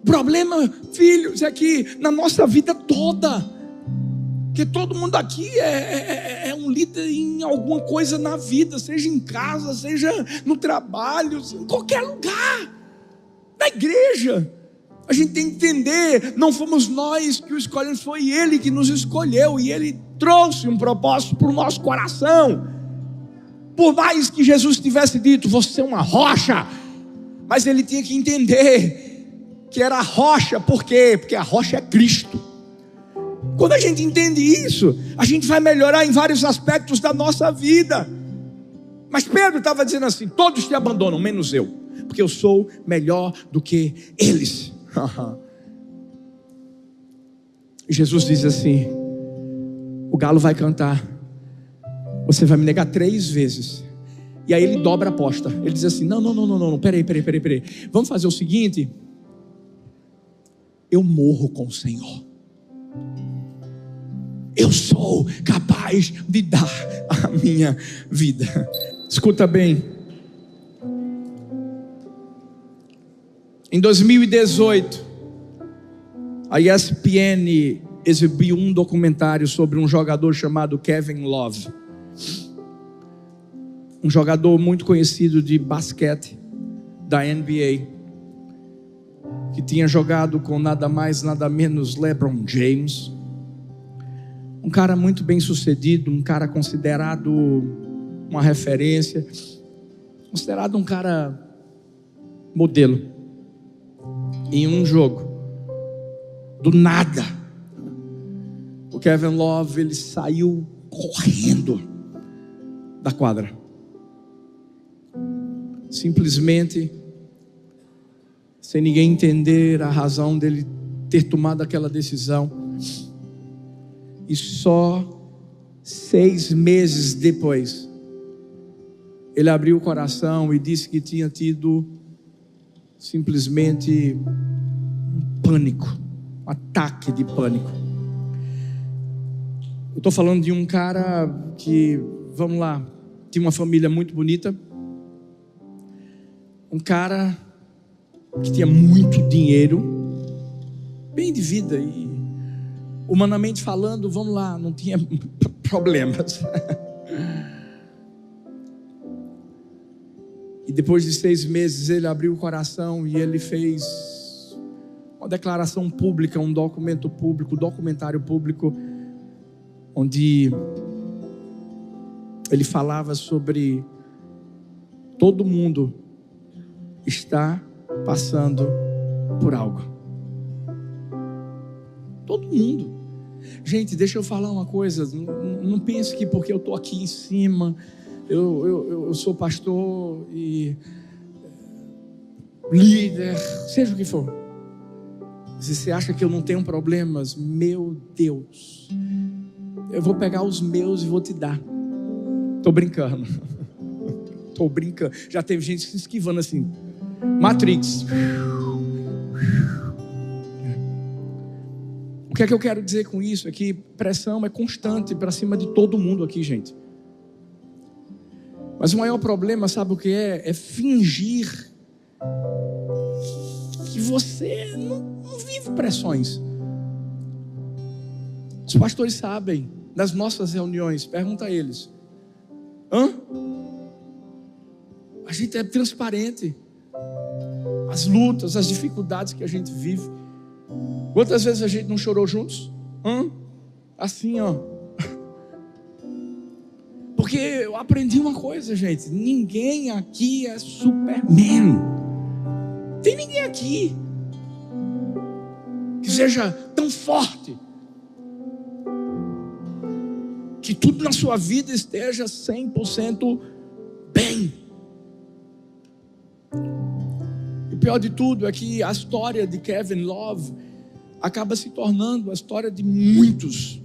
problema, filhos, é que na nossa vida toda, que todo mundo aqui é um líder em alguma coisa na vida, seja em casa, seja no trabalho, em qualquer lugar, na igreja. A gente tem que entender, não fomos nós que o escolhemos, foi Ele que nos escolheu, e Ele trouxe um propósito para o nosso coração. Por mais que Jesus tivesse dito, você é uma rocha, mas Ele tinha que entender que era rocha. Por quê? Porque a rocha é Cristo. Quando a gente entende isso, a gente vai melhorar em vários aspectos da nossa vida. Mas Pedro estava dizendo assim: todos te abandonam, menos eu, porque eu sou melhor do que eles. Jesus diz assim: o galo vai cantar, você vai me negar 3 vezes. E aí ele dobra a aposta. Ele diz assim: não, peraí. Vamos fazer o seguinte: eu morro com o Senhor. Eu sou capaz de dar a minha vida. Escuta bem. Em 2018, a ESPN exibiu um documentário sobre um jogador chamado Kevin Love. Um jogador muito conhecido de basquete da NBA, que tinha jogado com nada mais, nada menos LeBron James. Um cara muito bem sucedido, um cara considerado uma referência, considerado um cara modelo. Em um jogo, do nada, o Kevin Love, ele saiu correndo da quadra. Simplesmente, sem ninguém entender a razão dele ter tomado aquela decisão. E só 6 meses depois, ele abriu o coração e disse que tinha tido simplesmente um pânico, um ataque de pânico. Eu estou falando de um cara que, vamos lá, tinha uma família muito bonita, um cara que tinha muito dinheiro, bem de vida, e humanamente falando, vamos lá, não tinha problemas. E depois de 6 meses ele abriu o coração e ele fez uma declaração pública, um documento público, um documentário público, onde ele falava sobre todo mundo está passando por algo. Todo mundo. Gente, deixa eu falar uma coisa. Não pense que porque eu estou aqui em cima, eu sou pastor e líder, seja o que for. Se você acha que eu não tenho problemas, meu Deus, eu vou pegar os meus e vou te dar. Estou brincando. Estou brincando. Já teve gente se esquivando assim. Matrix. O que é que eu quero dizer com isso? É que pressão é constante para cima de todo mundo aqui, gente. Mas o maior problema, sabe o que é? É fingir que você não vive pressões. Os pastores sabem, nas nossas reuniões, pergunta a eles. A gente é transparente. As lutas, as dificuldades que a gente vive. Quantas vezes a gente não chorou juntos? Assim, ó. Porque eu aprendi uma coisa, gente. Ninguém aqui é Superman. Tem ninguém aqui que seja tão forte, que tudo na sua vida esteja 100% bem. E o pior de tudo é que a história de Kevin Love acaba se tornando a história de muitos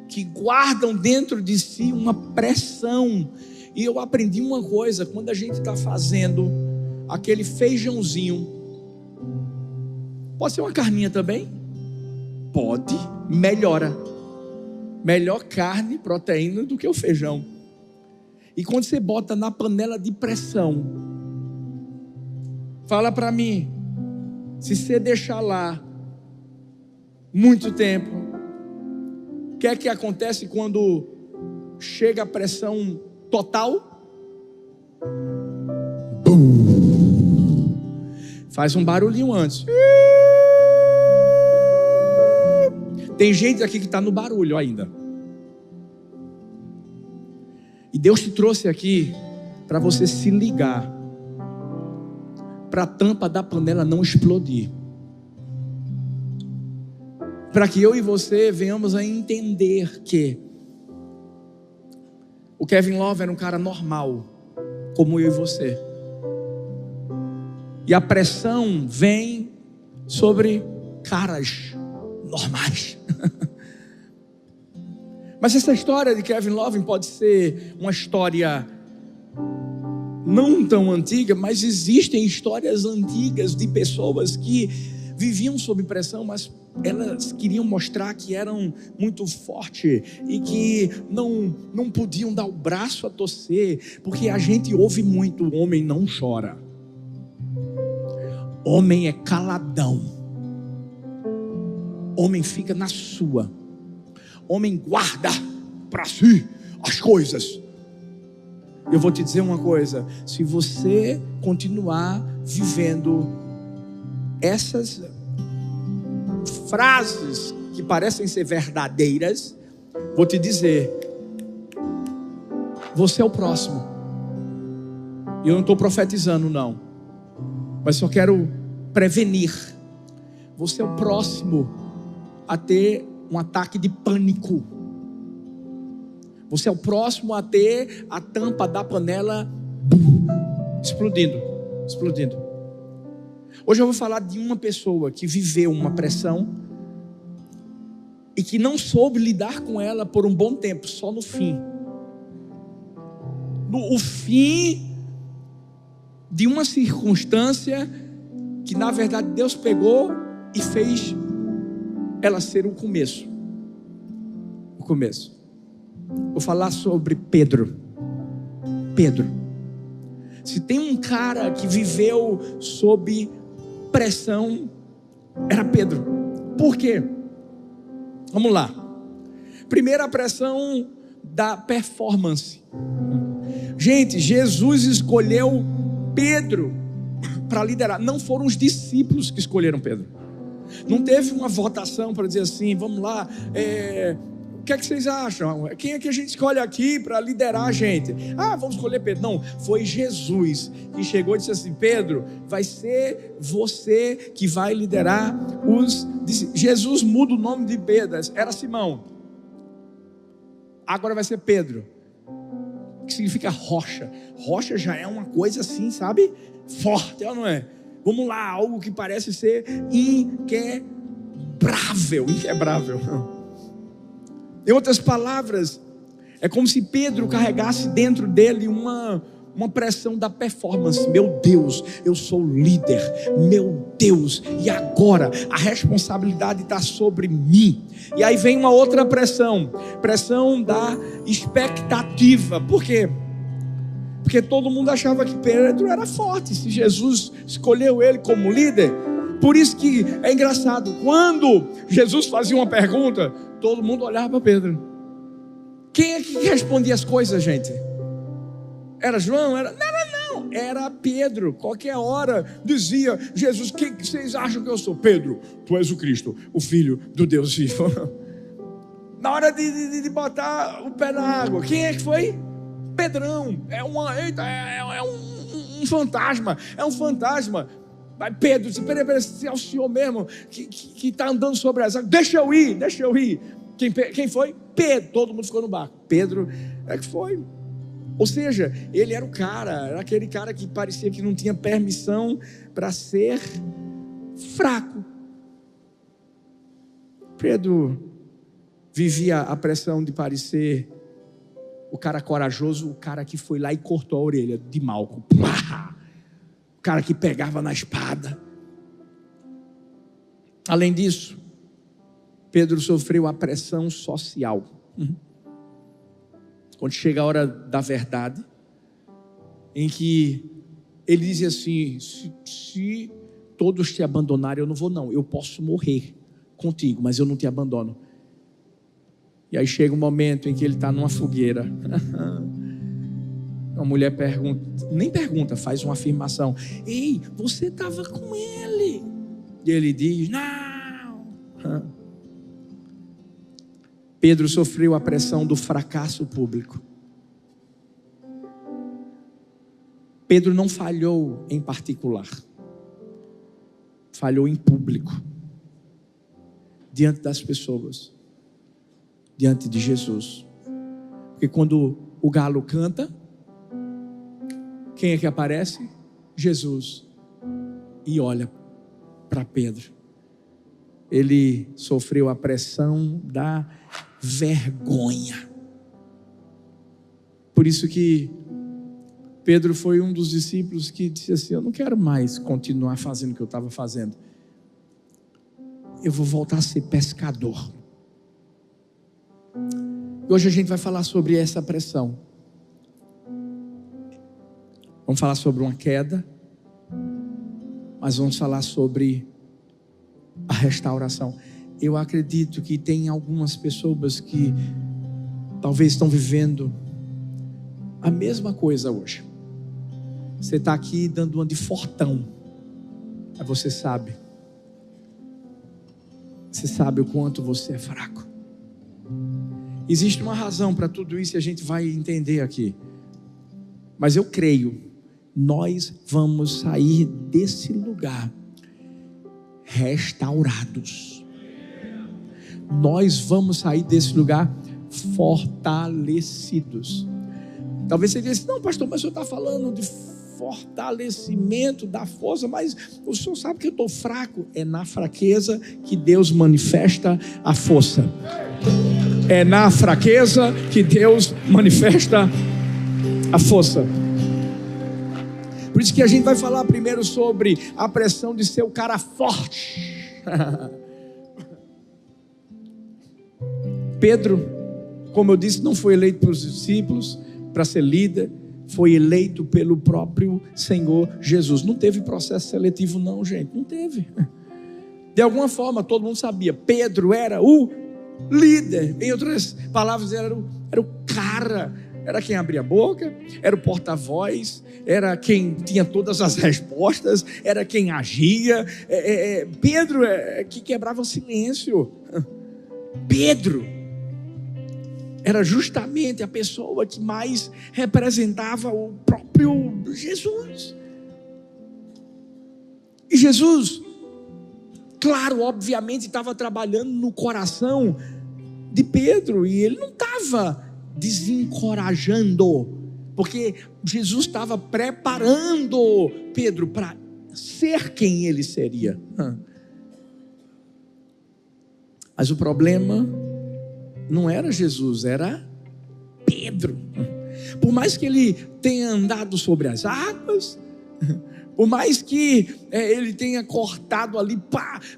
que guardam dentro de si uma pressão. E eu aprendi uma coisa: quando a gente está fazendo aquele feijãozinho, pode ser uma carninha também? Pode, melhora. Melhor carne, proteína do que o feijão. E quando você bota na panela de pressão, fala para mim, Se você deixar lá muito tempo, o que é que acontece quando chega a pressão total? Bum! Faz um barulhinho antes. Tem gente aqui que está no barulho ainda. E Deus te trouxe aqui para você se ligar, para a tampa da panela não explodir, para que eu e você venhamos a entender que o Kevin Love era um cara normal, como eu e você, e a pressão vem sobre caras normais. Mas essa história de Kevin Love pode ser uma história não tão antiga, mas existem histórias antigas de pessoas que viviam sob pressão, mas elas queriam mostrar que eram muito fortes e que não podiam dar o braço a torcer, porque a gente ouve muito: o homem não chora, homem é caladão, homem fica na sua, homem guarda para si as coisas. Eu vou te dizer uma coisa: se você continuar vivendo essas frases que parecem ser verdadeiras, vou te dizer, você é o próximo. E eu não estou profetizando não, mas só quero prevenir. Você é o próximo a ter um ataque de pânico. Você é o próximo a ter a tampa da panela explodindo. Hoje eu vou falar de uma pessoa que viveu uma pressão e que não soube lidar com ela por um bom tempo, só no fim. O fim de uma circunstância que na verdade Deus pegou e fez ela ser o começo. Vou falar sobre Pedro. Se tem um cara que viveu sob pressão, era Pedro. Por quê? Vamos lá. Primeiro, a pressão da performance. Gente, Jesus escolheu Pedro para liderar. Não foram os discípulos que escolheram Pedro. Não teve uma votação para dizer assim: vamos lá, o que é que vocês acham? Quem é que a gente escolhe aqui para liderar a gente? Vamos escolher Pedro. Não, foi Jesus que chegou e disse assim: Pedro, vai ser você que vai liderar os discípulos. Jesus muda o nome de Pedro, era Simão, agora vai ser Pedro, que significa rocha. Rocha já é uma coisa assim, sabe, forte, não é? Vamos lá, algo que parece ser inquebrável. Em outras palavras, é como se Pedro carregasse dentro dele uma pressão da performance. Meu Deus, eu sou líder, meu Deus, e agora a responsabilidade está sobre mim. E aí vem uma outra pressão da expectativa. Por quê? Porque todo mundo achava que Pedro era forte, se Jesus escolheu ele como líder. Por isso que é engraçado, quando Jesus fazia uma pergunta, todo mundo olhava para Pedro. Quem é que respondia as coisas, gente? Era João? Não, era Pedro. Qualquer hora dizia: Jesus, quem vocês acham que eu sou? Pedro, tu és o Cristo, o Filho do Deus vivo. Na hora de botar o pé na água, quem é que foi? Pedrão. É um fantasma. É um fantasma. Mas Pedro disse: peraí, se é o Senhor mesmo que está andando sobre as águas, deixa eu ir. Quem foi? Pedro. Todo mundo ficou no barco. Pedro é que foi. Ou seja, ele era o cara, era aquele cara que parecia que não tinha permissão para ser fraco. Pedro vivia a pressão de parecer o cara corajoso, o cara que foi lá e cortou a orelha de Malco. O cara que pegava na espada. Além disso, Pedro sofreu a pressão social. Quando chega a hora da verdade, em que ele dizia assim: se todos te abandonarem, eu não vou não, eu posso morrer contigo, mas eu não te abandono. E aí chega um momento em que ele está numa fogueira. Uma mulher pergunta, faz uma afirmação: ei, você estava com ele? E ele diz: não. Pedro sofreu a pressão do fracasso público. Pedro não falhou em particular, falhou em público, diante das pessoas, diante de Jesus. Porque quando o galo canta, quem é que aparece? Jesus. E olha para Pedro. Ele sofreu a pressão da vergonha. Por isso que Pedro foi um dos discípulos que disse assim: eu não quero mais continuar fazendo o que eu estava fazendo. Eu vou voltar a ser pescador. E hoje a gente vai falar sobre essa pressão. Vamos falar sobre uma queda, mas vamos falar sobre a restauração. Eu acredito que tem algumas pessoas que talvez estão vivendo a mesma coisa hoje. Você está aqui dando uma de fortão, mas você sabe o quanto você é fraco. Existe uma razão para tudo isso e a gente vai entender aqui. Mas eu creio, nós vamos sair desse lugar restaurados. Nós vamos sair desse lugar fortalecidos. Talvez você diga assim: não, pastor, mas o senhor está falando de fortalecimento da força, mas o senhor sabe que eu estou fraco. É na fraqueza que Deus manifesta a força. É na fraqueza que Deus manifesta a força. Por isso que a gente vai falar primeiro sobre a pressão de ser o cara forte. Pedro, como eu disse, não foi eleito pelos discípulos para ser líder, foi eleito pelo próprio Senhor Jesus. Não teve processo seletivo não, gente, não teve. De alguma forma, todo mundo sabia, Pedro era o líder. Em outras palavras, era o cara, era quem abria a boca, era o porta-voz, era quem tinha todas as respostas, era quem agia. Pedro que quebrava o silêncio. Pedro era justamente a pessoa que mais representava o próprio Jesus. E Jesus, claro, obviamente estava trabalhando no coração de Pedro, e ele não estava desencorajando, porque Jesus estava preparando Pedro para ser quem ele seria. Mas o problema não era Jesus, era Pedro. Por mais que ele tenha andado sobre as águas, por mais que ele tenha cortado ali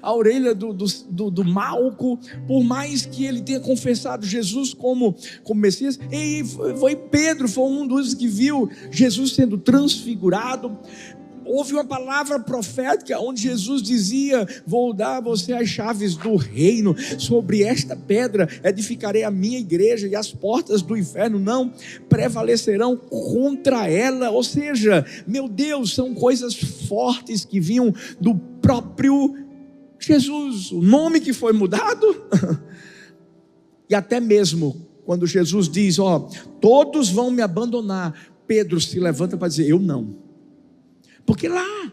a orelha do Malco, por mais que ele tenha confessado Jesus como Messias, e Pedro foi um dos que viu Jesus sendo transfigurado. Houve uma palavra profética onde Jesus dizia: vou dar a você as chaves do reino, sobre esta pedra edificarei a minha igreja, e as portas do inferno não prevalecerão contra ela. Ou seja, meu Deus, são coisas fortes que vinham do próprio Jesus, o nome que foi mudado. E até mesmo quando Jesus diz: todos vão me abandonar, Pedro se levanta para dizer: eu não. Porque lá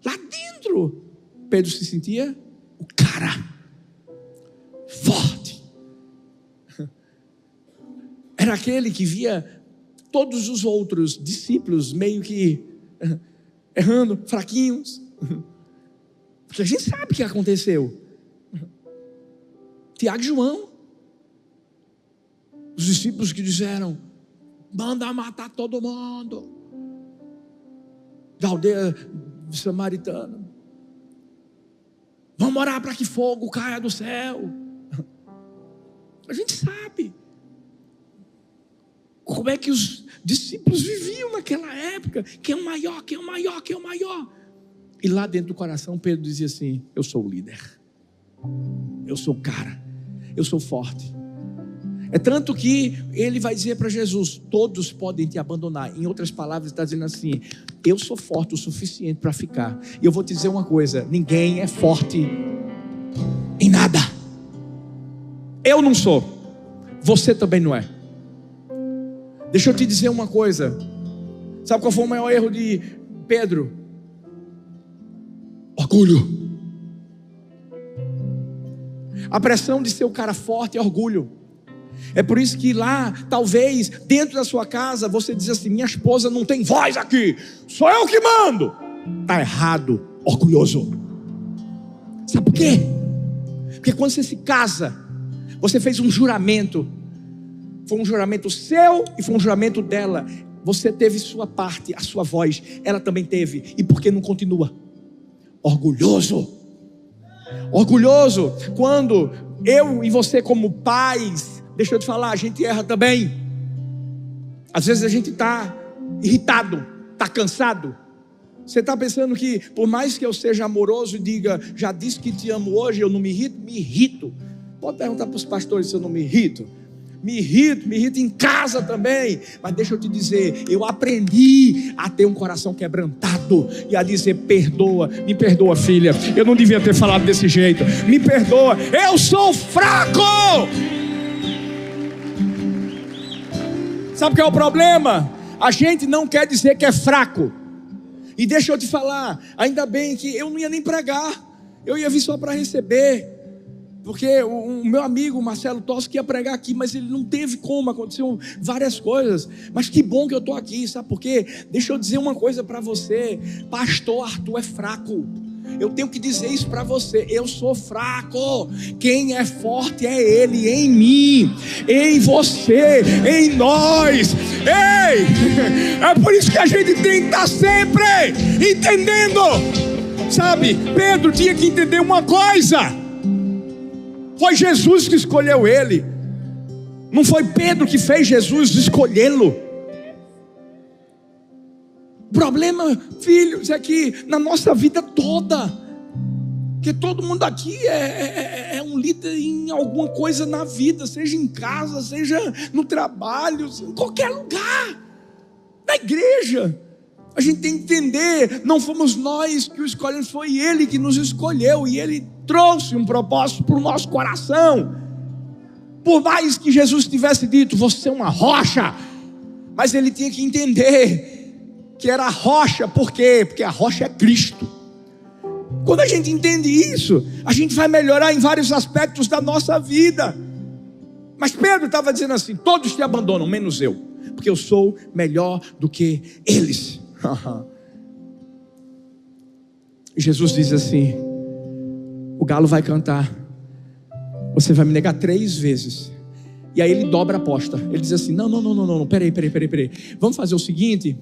dentro, Pedro se sentia o cara forte. Era aquele que via todos os outros discípulos meio que errando, fraquinhos. Porque a gente sabe o que aconteceu. Tiago e João, os discípulos que disseram: manda matar todo mundo da aldeia samaritana, vamos orar para que fogo caia do céu. A gente sabe como é que os discípulos viviam naquela época. Quem é o maior, quem é o maior, quem é o maior. E lá dentro do coração Pedro dizia assim: eu sou o líder, eu sou o cara, eu sou forte. É tanto que ele vai dizer para Jesus: todos podem te abandonar. Em outras palavras, ele está dizendo assim: eu sou forte o suficiente para ficar. E eu vou te dizer uma coisa: ninguém é forte em nada. Eu não sou, você também não é. Deixa eu te dizer uma coisa. Sabe qual foi o maior erro de Pedro? Orgulho. A pressão de ser o cara forte é orgulho. É por isso que lá, talvez, dentro da sua casa, você diz assim: minha esposa não tem voz aqui, sou eu que mando. Está errado, orgulhoso. Sabe por quê? Porque quando você se casa, você fez um juramento. Foi um juramento seu e foi um juramento dela. Você teve sua parte, a sua voz, ela também teve. E por que não continua? Orgulhoso. Orgulhoso. Quando eu e você como pais, deixa eu te falar, a gente erra também. Às vezes a gente está irritado, está cansado. Você está pensando que por mais que eu seja amoroso e diga: já disse que te amo hoje, eu não me irrito? Me irrito. Pode perguntar para os pastores se eu não me irrito. Me irrito em casa também. Mas deixa eu te dizer, eu aprendi a ter um coração quebrantado e a dizer: perdoa, me perdoa, filha, eu não devia ter falado desse jeito, me perdoa, eu sou fraco. Sabe o que é o problema? A gente não quer dizer que é fraco. E deixa eu te falar, ainda bem que eu não ia nem pregar, eu ia vir só para receber. Porque o meu amigo Marcelo Toschi ia pregar aqui, mas ele não teve como, aconteceu várias coisas. Mas que bom que eu estou aqui, sabe por quê? Deixa eu dizer uma coisa para você: pastor Arthur é fraco. Eu tenho que dizer isso para você: eu sou fraco. Quem é forte é Ele em mim, em você, em nós. Ei! É por isso que a gente tem que estar sempre entendendo. Sabe, Pedro tinha que entender uma coisa: foi Jesus que escolheu ele. Não foi Pedro que fez Jesus escolhê-lo. O problema, filhos, é que na nossa vida toda, que todo mundo aqui é um líder em alguma coisa na vida, seja em casa, seja no trabalho, em qualquer lugar, na igreja. A gente tem que entender, não fomos nós que o escolhemos, foi Ele que nos escolheu, e Ele trouxe um propósito para o nosso coração. Por mais que Jesus tivesse dito: você é uma rocha, mas Ele tinha que entender que era rocha. Por quê? Porque a rocha é Cristo. Quando a gente entende isso, a gente vai melhorar em vários aspectos da nossa vida. Mas Pedro estava dizendo assim: todos te abandonam, menos eu, porque eu sou melhor do que eles. Jesus diz assim: o galo vai cantar, você vai me negar 3 vezes. E aí ele dobra a aposta. Ele diz assim: não, peraí. Vamos fazer o seguinte: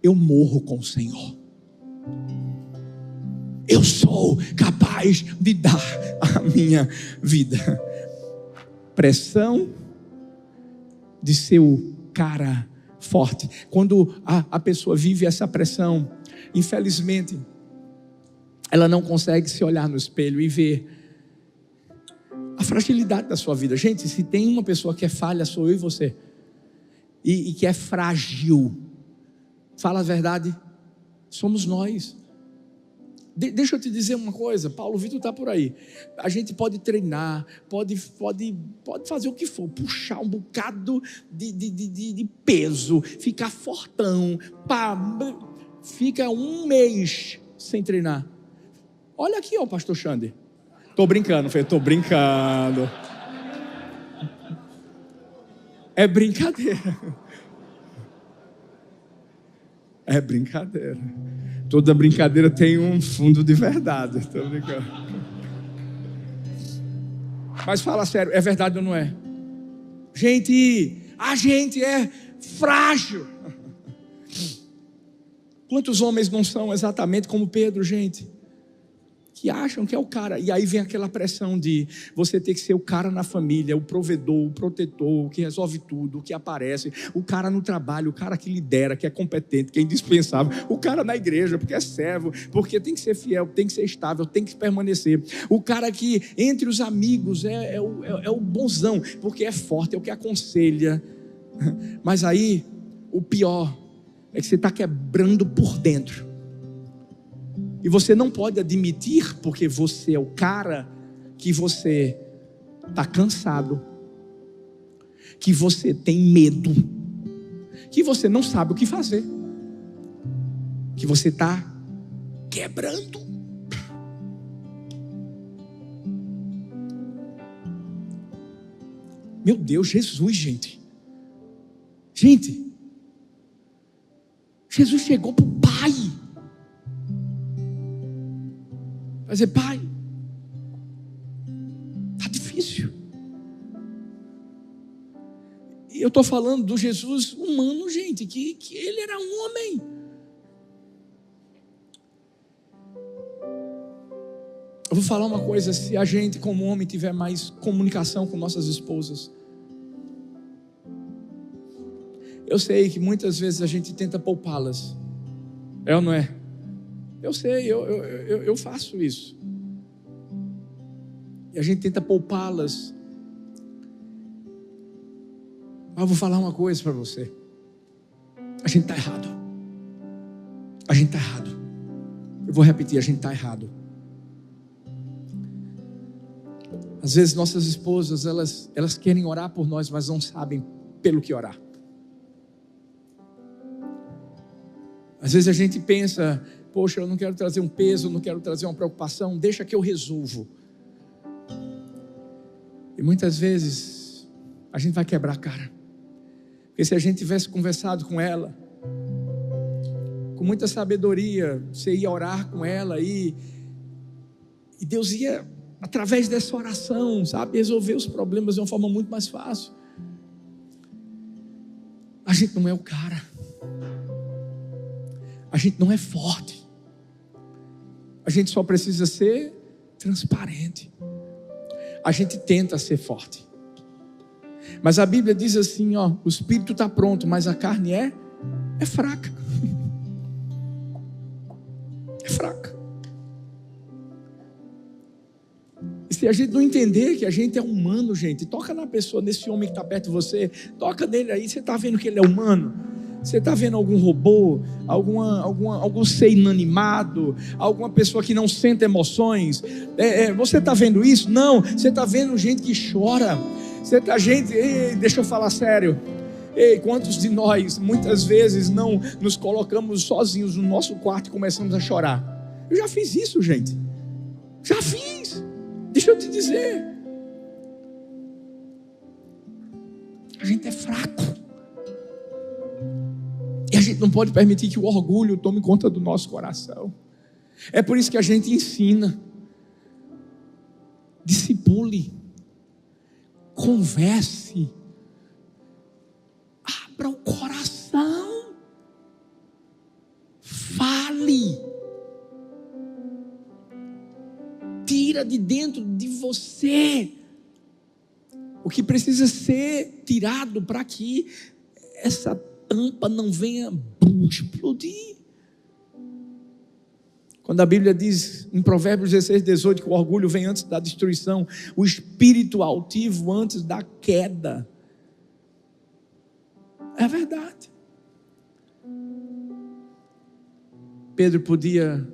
eu morro com o Senhor. Eu sou capaz de dar a minha vida. Pressão de ser o cara forte. Quando a pessoa vive essa pressão, infelizmente, ela não consegue se olhar no espelho e ver a fragilidade da sua vida. Gente, se tem uma pessoa que é falha, sou eu e você, e que é frágil, fala a verdade, somos nós. Deixa eu te dizer uma coisa, Paulo Vitor está por aí. A gente pode treinar, pode fazer o que for, puxar um bocado de peso, ficar fortão, fica 1 mês sem treinar. Olha aqui, ó, pastor Xander. Estou brincando, É brincadeira. É brincadeira. Toda brincadeira tem um fundo de verdade. Estou brincando. Mas fala sério, é verdade ou não é? Gente, a gente é frágil. Quantos homens não são exatamente como Pedro, gente? que acham que é o cara, e aí vem aquela pressão de você ter que ser o cara na família, o provedor, o protetor, o que resolve tudo, o que aparece, o cara no trabalho, o cara que lidera, que é competente, que é indispensável, o cara na igreja, porque é servo, porque tem que ser fiel, tem que ser estável, tem que permanecer, o cara que entre os amigos é o bonzão, porque é forte, é o que aconselha. Mas aí o pior é que você está quebrando por dentro. E você não pode admitir, porque você é o cara, que você está cansado, que você tem medo, que você não sabe o que fazer, que você está quebrando. Meu Deus, Jesus, gente. Jesus chegou para o Pai. Vai dizer, Pai, está difícil. E eu estou falando do Jesus humano, gente, que ele era um homem. Eu vou falar uma coisa, se a gente como homem tiver mais comunicação com nossas esposas, eu sei que muitas vezes a gente tenta poupá-las, é ou não é? Eu sei, eu faço isso. E a gente tenta poupá-las. Mas eu vou falar uma coisa para você. A gente está errado. A gente está errado. Eu vou repetir, a gente está errado. Às vezes nossas esposas, elas querem orar por nós, mas não sabem pelo que orar. Às vezes a gente pensa, poxa, eu não quero trazer um peso, não quero trazer uma preocupação, deixa que eu resolvo. E muitas vezes a gente vai quebrar a cara. Porque se a gente tivesse conversado com ela, com muita sabedoria, você ia orar com ela e Deus ia, através dessa oração, sabe, resolver os problemas de uma forma muito mais fácil. A gente não é o cara. A gente não é forte. A gente só precisa ser transparente. A gente tenta ser forte. Mas a Bíblia diz assim, ó, o espírito está pronto, mas a carne é fraca. É fraca. E se a gente não entender que a gente é humano, gente, toca na pessoa, nesse homem que está perto de você, toca nele aí, você está vendo que ele é humano? Você está vendo algum robô, algum ser inanimado, alguma pessoa que não sente emoções? Você está vendo isso? Não, você está vendo gente que chora. Deixa eu falar sério. Quantos de nós muitas vezes não nos colocamos sozinhos no nosso quarto e começamos a chorar? Eu já fiz isso, gente. Já fiz. Deixa eu te dizer. A gente é fraco. E a gente não pode permitir que o orgulho tome conta do nosso coração. É por isso que a gente ensina. Discipule. Converse. Abra o coração. Fale. Tira de dentro de você o que precisa ser tirado para que essa tampa não venha explodir. Quando a Bíblia diz em Provérbios 16, 18 que o orgulho vem antes da destruição, o espírito altivo antes da queda. É verdade. Pedro podia,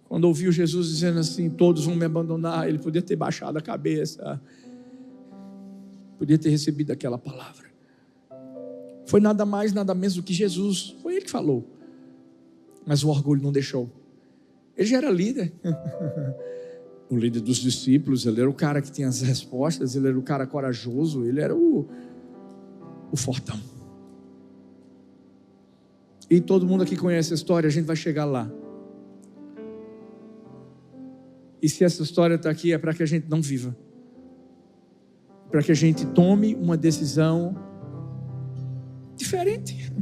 quando ouviu Jesus dizendo assim, todos vão me abandonar, ele podia ter baixado a cabeça, podia ter recebido aquela palavra. Foi nada mais, nada menos do que Jesus. Foi ele que falou. Mas o orgulho não deixou. Ele já era líder. O líder dos discípulos. Ele era o cara que tinha as respostas. Ele era o cara corajoso. Ele era o fortão. E todo mundo aqui conhece a história. A gente vai chegar lá. E se essa história está aqui, é para que a gente não viva. Para que a gente tome uma decisão diferente.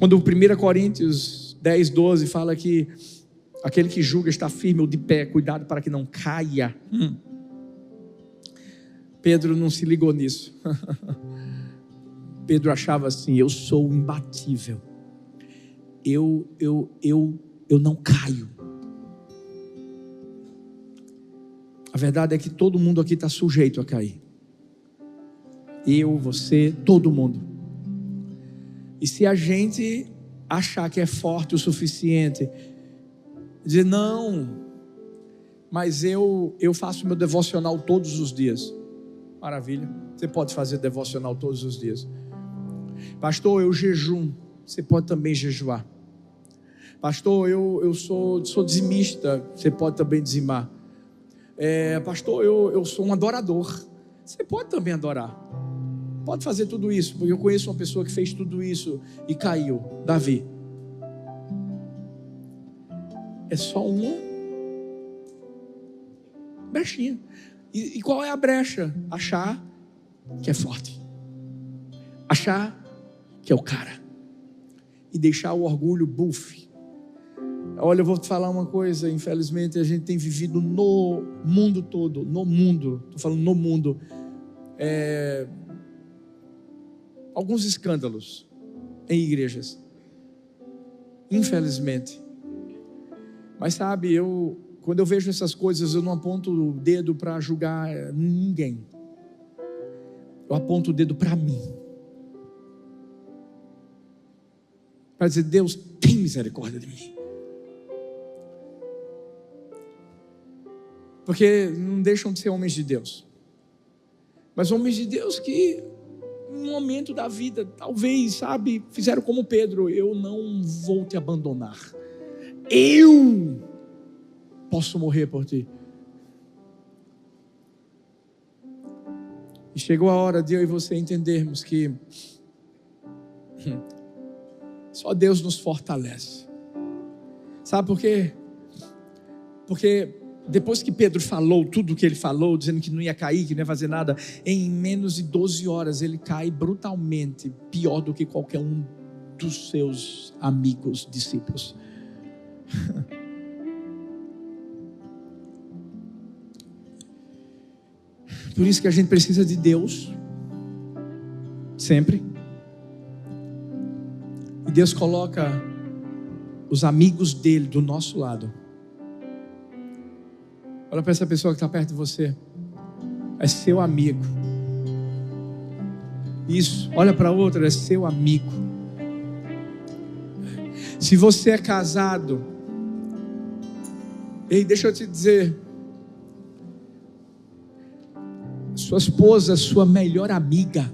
Quando 1 Coríntios 10, 12 fala que Aquele que julga está firme ou de pé, cuidado para que não caia. Pedro não se ligou nisso. Pedro achava assim: eu sou imbatível, eu não caio. A verdade é que todo mundo aqui está sujeito a cair. Eu, você, todo mundo. E se a gente achar que é forte o suficiente, dizer não, mas eu faço meu devocional todos os dias. Maravilha, você pode fazer devocional todos os dias. Pastor, eu jejum, você pode também jejuar. Pastor, eu sou dizimista, você pode também dizimar. Pastor, eu sou um adorador, você pode também adorar. Pode fazer tudo isso, porque eu conheço uma pessoa que fez tudo isso e caiu, Davi. É só uma brechinha. E qual é a brecha? Achar que é forte, achar que é o cara, e deixar o orgulho bufe. Olha, eu vou te falar uma coisa, infelizmente a gente tem vivido no mundo todo, estou falando no mundo, alguns escândalos em igrejas, infelizmente. Mas sabe, quando eu vejo essas coisas, eu não aponto o dedo para julgar ninguém, eu aponto o dedo para mim, para dizer: Deus, tem misericórdia de mim. Porque não deixam de ser homens de Deus, mas homens de Deus que em um momento da vida, talvez, sabe, fizeram como Pedro: eu não vou te abandonar, eu posso morrer por ti. E chegou a hora de eu e você entendermos que só Deus nos fortalece. Sabe por quê? Porque depois que Pedro falou tudo o que ele falou, dizendo que não ia cair, que não ia fazer nada, em menos de 12 horas ele cai brutalmente, pior do que qualquer um dos seus amigos, discípulos. Por isso que a gente precisa de Deus, sempre. E Deus coloca os amigos dele do nosso lado. Olha para essa pessoa que está perto de você, é seu amigo. Isso, olha para outra, é seu amigo. Se você é casado, ei, deixa eu te dizer, sua esposa é sua melhor amiga.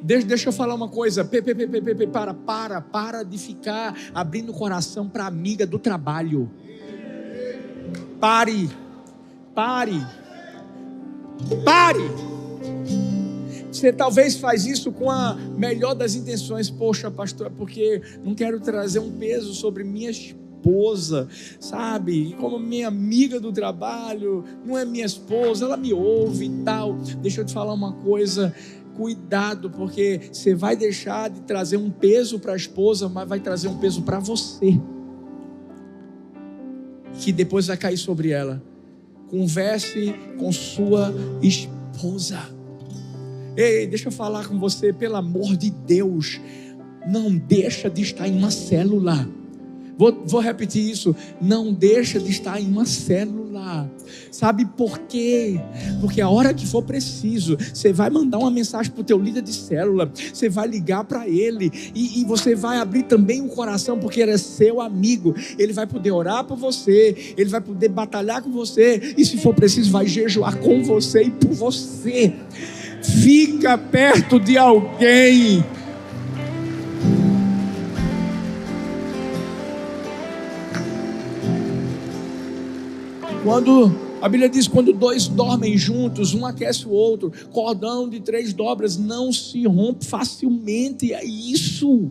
Deixa eu falar uma coisa, para de ficar abrindo o coração para amiga do trabalho. Pare. Você talvez faz isso com a melhor das intenções. Poxa, pastor, porque não quero trazer um peso sobre minha esposa, sabe? E como minha amiga do trabalho não é minha esposa, ela me ouve e tal. Deixa eu te falar uma coisa, cuidado, porque você vai deixar de trazer um peso para a esposa, mas vai trazer um peso para você, que depois vai cair sobre ela. Converse com sua esposa. Ei, deixa eu falar com você, pelo amor de Deus, não deixa de estar em uma célula. Vou repetir isso, não deixa de estar em uma célula. Sabe por quê? Porque a hora que for preciso, você vai mandar uma mensagem para o teu líder de célula, você vai ligar para ele, e você vai abrir também o coração, porque ele é seu amigo. Ele vai poder orar por você, ele vai poder batalhar com você, e se for preciso vai jejuar com você e por você. Fica perto de alguém. Quando a Bíblia diz, quando dois dormem juntos, um aquece o outro, cordão de 3 dobras não se rompe facilmente, é isso.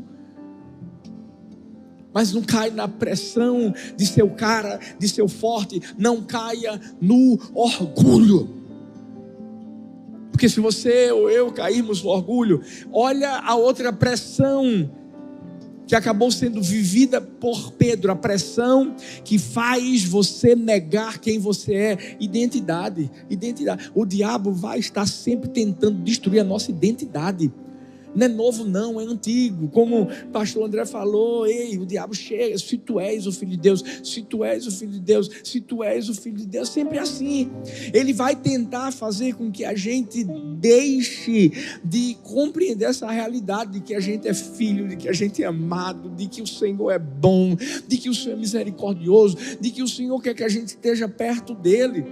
Mas não cai na pressão de ser o cara, de ser o forte, não caia no orgulho. Porque se você ou eu cairmos no orgulho, olha a outra pressão que acabou sendo vivida por Pedro, a pressão que faz você negar quem você é. Identidade. O diabo vai estar sempre tentando destruir a nossa identidade. Não é novo não, é antigo. Como o pastor André falou, o diabo chega: se tu és o filho de Deus, se tu és o filho de Deus, se tu és o filho de Deus, sempre assim. Ele vai tentar fazer com que a gente deixe de compreender essa realidade de que a gente é filho, de que a gente é amado, de que o Senhor é bom, de que o Senhor é misericordioso, de que o Senhor quer que a gente esteja perto dele.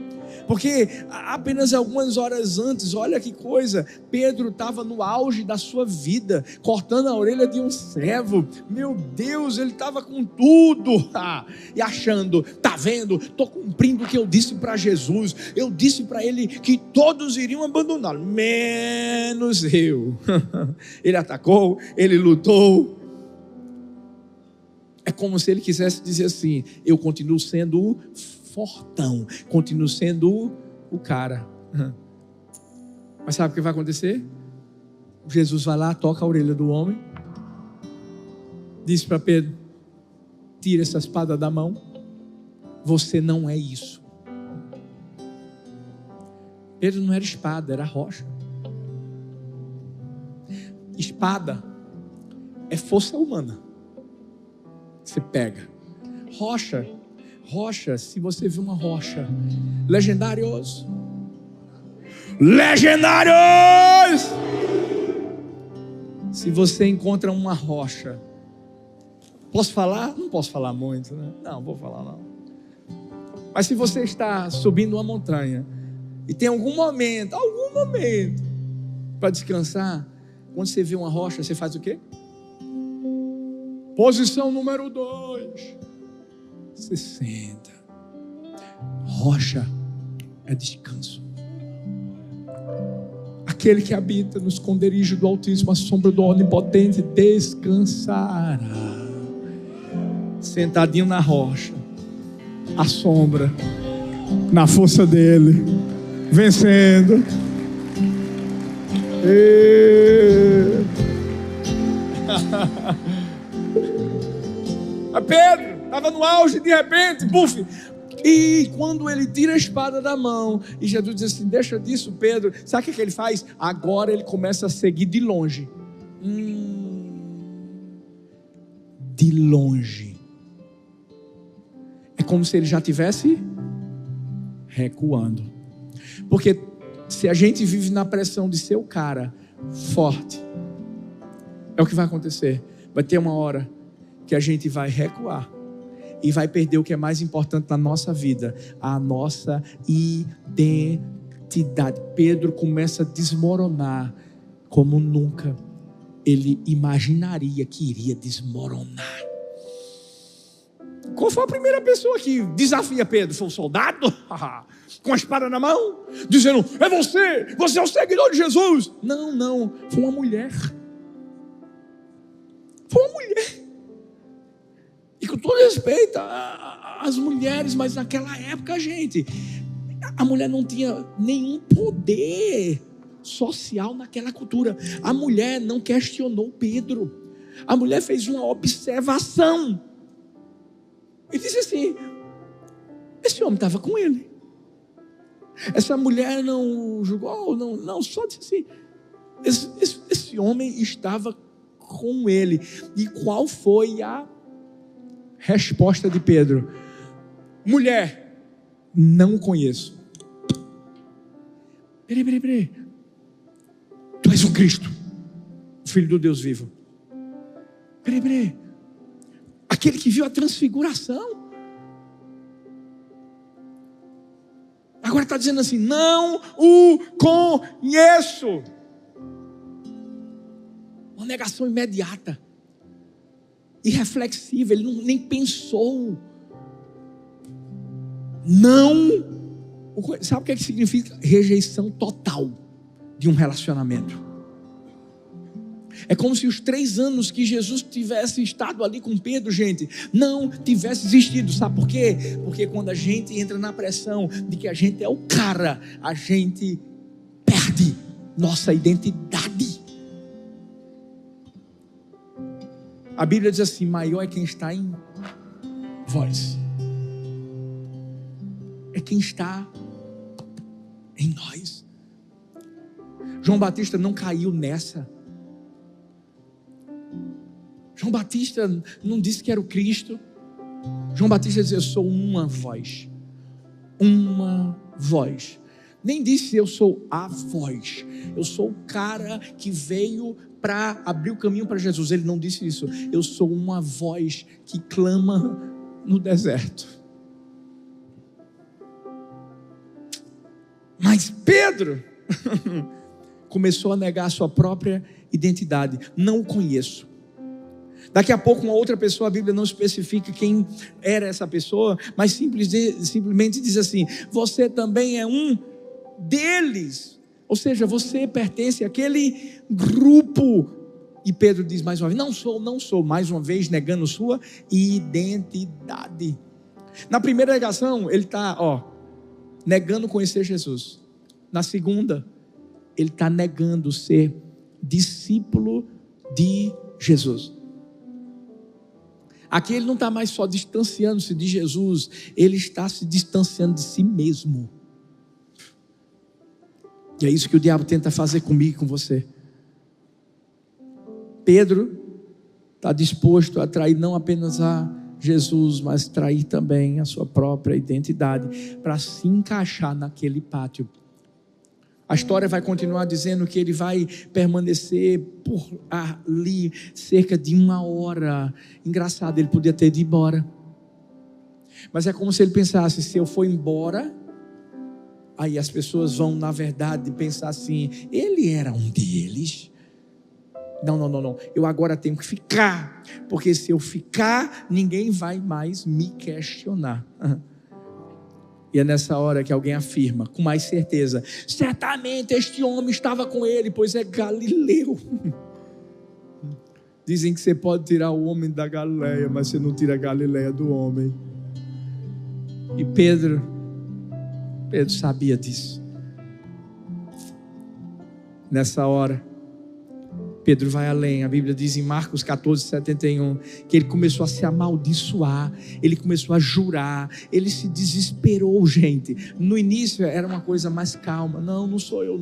Porque apenas algumas horas antes, olha que coisa, Pedro estava no auge da sua vida, cortando a orelha de um servo. Meu Deus, ele estava com tudo, e achando: tá vendo, estou cumprindo o que eu disse para Jesus. Eu disse para ele que todos iriam abandoná-lo, menos eu. Ele atacou, ele lutou. É como se ele quisesse dizer assim: eu continuo sendo o fortão, continuo sendo o cara. Mas sabe o que vai acontecer? Jesus vai lá, toca a orelha do homem, diz para Pedro: tira essa espada da mão, você não é isso. Pedro não era espada, era rocha. Espada é força humana, você pega. Rocha, se você vê uma rocha, legendários, se você encontra uma rocha, posso falar? Não posso falar muito, né? Não, vou falar não. Mas se você está subindo uma montanha e tem algum momento para descansar, quando você vê uma rocha, você faz o quê? Posição número 2. Você senta. Rocha é descanso. Aquele que habita no esconderijo do Altíssimo, a sombra do Onipotente, descansará. Sentadinho na rocha, a sombra, na força dele, vencendo. A Pedro estava no auge, de repente, buf! E quando ele tira a espada da mão, e Jesus diz assim: deixa disso, Pedro. Sabe o que ele faz? Agora ele começa a seguir de longe. De longe. É como se ele já estivesse recuando. Porque se a gente vive na pressão de ser o cara forte, é o que vai acontecer. Vai ter uma hora que a gente vai recuar e vai perder o que é mais importante na nossa vida, a nossa identidade. Pedro começa a desmoronar como nunca ele imaginaria que iria desmoronar. Qual foi a primeira pessoa que desafia Pedro? Foi um soldado? Com a espada na mão? Dizendo: é você é o seguidor de Jesus. Não, foi uma mulher. E com todo respeito às mulheres, mas naquela época, gente, a mulher não tinha nenhum poder social naquela cultura. A mulher não questionou Pedro. A mulher fez uma observação e disse assim: esse homem estava com ele. Essa mulher não julgou, não, só disse assim: esse homem estava com ele. E qual foi a resposta de Pedro? Mulher, não o conheço. Peraí. Tu és o Cristo, o Filho do Deus vivo. Peraí. Aquele que viu a transfiguração. Agora está dizendo assim: não o conheço. Uma negação imediata, irreflexiva. Ele nem pensou. Não. Sabe o que significa? Rejeição total de um relacionamento. É como se os 3 anos que Jesus tivesse estado ali com Pedro, gente, não tivesse existido. Sabe por quê? Porque quando a gente entra na pressão de que a gente é o cara, a gente perde nossa identidade. A Bíblia diz assim: maior é quem está em vós. É quem está em nós. João Batista não caiu nessa. João Batista não disse que era o Cristo. João Batista disse: eu sou uma voz. Uma voz. Nem disse eu sou a voz. Eu sou o cara que veio para abrir o caminho para Jesus. Ele não disse isso. Eu sou uma voz que clama no deserto. Mas Pedro começou a negar a sua própria identidade. Não o conheço. Daqui a pouco uma outra pessoa, a Bíblia não especifica quem era essa pessoa, mas simplesmente diz assim: você também é um deles. Ou seja, você pertence àquele grupo. E Pedro diz mais uma vez: não sou, mais uma vez negando sua identidade. Na primeira negação, ele está negando conhecer Jesus. Na segunda, ele está negando ser discípulo de Jesus. Aqui ele não está mais só distanciando-se de Jesus, ele está se distanciando de si mesmo. E é isso que o diabo tenta fazer comigo e com você. Pedro está disposto a trair não apenas a Jesus, mas trair também a sua própria identidade, para se encaixar naquele pátio. A história vai continuar dizendo que ele vai permanecer por ali cerca de 1 hora. Engraçado, ele podia ter ido embora. Mas é como se ele pensasse: se eu for embora, aí as pessoas vão, na verdade, pensar assim: ele era um deles. Não. Eu agora tenho que ficar. Porque se eu ficar, ninguém vai mais me questionar. E é nessa hora que alguém afirma, com mais certeza: certamente este homem estava com ele, pois é Galileu. Dizem que você pode tirar o homem da Galileia, mas você não tira a Galileia do homem. E Pedro sabia disso. Nessa hora, Pedro vai além. A Bíblia diz em Marcos 14:71 que ele começou a se amaldiçoar, ele começou a jurar, ele se desesperou, gente. No início era uma coisa mais calma: não sou eu,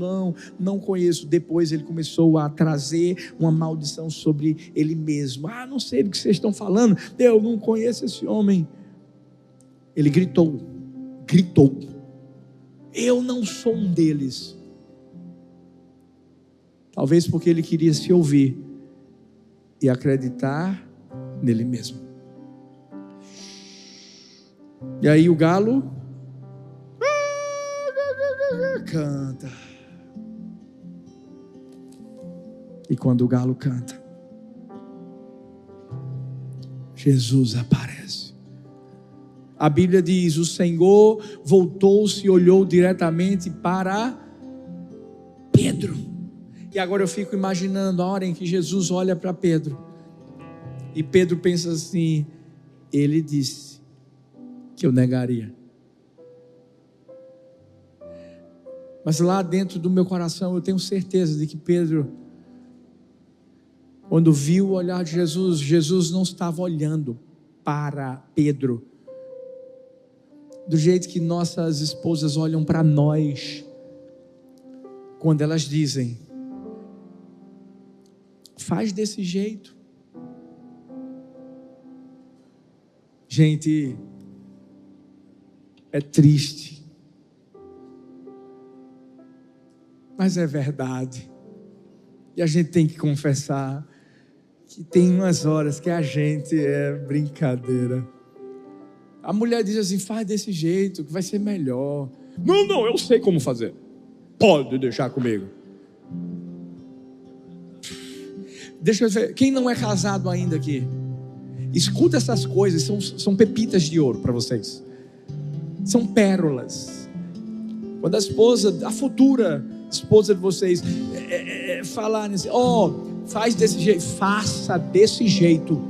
não conheço. Depois ele começou a trazer uma maldição sobre ele mesmo. Não sei do que vocês estão falando, eu não conheço esse homem. Ele gritou: eu não sou um deles. Talvez porque ele queria se ouvir e acreditar nele mesmo. E aí o galo canta. E quando o galo canta, Jesus aparece. A Bíblia diz: o Senhor voltou-se e olhou diretamente para Pedro. E agora eu fico imaginando a hora em que Jesus olha para Pedro. E Pedro pensa assim: ele disse que eu negaria. Mas lá dentro do meu coração eu tenho certeza de que Pedro, quando viu o olhar de Jesus, Jesus não estava olhando para Pedro do jeito que nossas esposas olham para nós, quando elas dizem: faz desse jeito. Gente, é triste, mas é verdade. E a gente tem que confessar que tem umas horas que a gente é brincadeira. A mulher diz assim: faz desse jeito que vai ser melhor. Não, eu sei como fazer. Pode deixar comigo. Deixa eu ver, quem não é casado ainda aqui, escuta essas coisas, são pepitas de ouro para vocês. São pérolas. Quando a futura esposa de vocês falar assim: faz desse jeito, faça desse jeito.